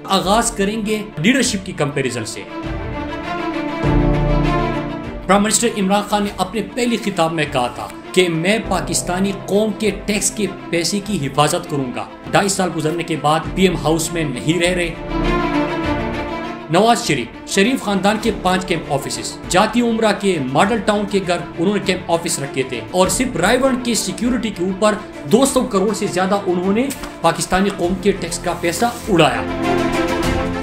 आगाज करेंगे लीडरशिप की कंपैरिजन से। प्राइम मिनिस्टर इमरान खान ने अपने पहले खिताब में कहा था कि मैं पाकिस्तानी कौम के टैक्स के पैसे की हिफाजत करूंगा। 2.5 साल गुजरने के बाद पीएम हाउस में नहीं रह रहे। नवाज शरीफ खानदान के 5 कैंप ऑफिस, जाती उम्रा के मॉडल टाउन के घर उन्होंने कैंप ऑफिस रखे थे और सिर्फ रायवन के सिक्योरिटी के ऊपर 200 करोड़ से ज्यादा उन्होंने पाकिस्तानी कौम के टैक्स का पैसा उड़ाया।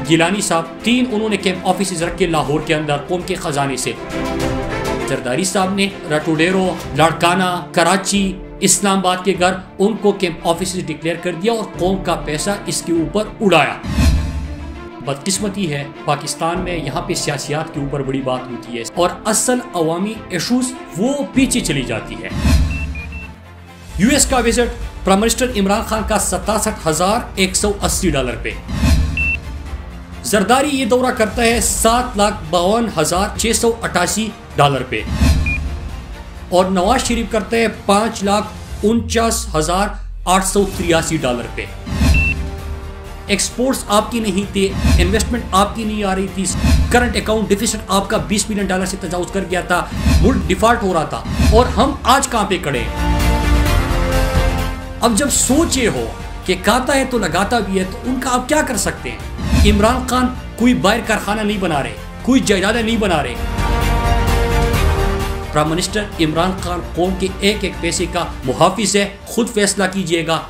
गिलानी साहब 3 उन्होंने कैंप ऑफिस रखे लाहौर के अंदर कौम के खजाने से। जरदारी साहब ने राटोडेरो, लाड़काना, कराची, इस्लामाबाद के घर उनको कैंप ऑफिस डिक्लेयर कर दिया और कौम का पैसा इसके ऊपर उड़ाया। बदकिस्मती है पाकिस्तान में यहाँ पे सियासियात के ऊपर बड़ी बात होती है और असल अवामी इशूज वो पीछे चली जाती है। यूएस का visit prime minister Imran Khan का $67,180 पे। जरदारी ये दौरा करता है $7,52,688 पे और नवाज शरीफ करता है $5,49,883 पे। एक्सपोर्ट्स आपकी नहीं थे, इन्वेस्टमेंट आपकी नहीं आ रही थी, करंट अकाउंट डिफिसिट आपका $20 बिलियन से तजावुज कर गया था, मुल्क डिफॉल्ट हो रहा था और हम आज कहां पे खड़े हैं। अब जब सोचे हो कि खाता है तो लगाता भी है, तो उनका आप क्या कर सकते हैं। इमरान खान कोई बाहर कारखाना नहीं बना रहे, कोई जायदादें नहीं बना रहे। प्राइम मिनिस्टर इमरान खान कौम के एक एक पैसे का मुहाफिज है। खुद फैसला कीजिएगा।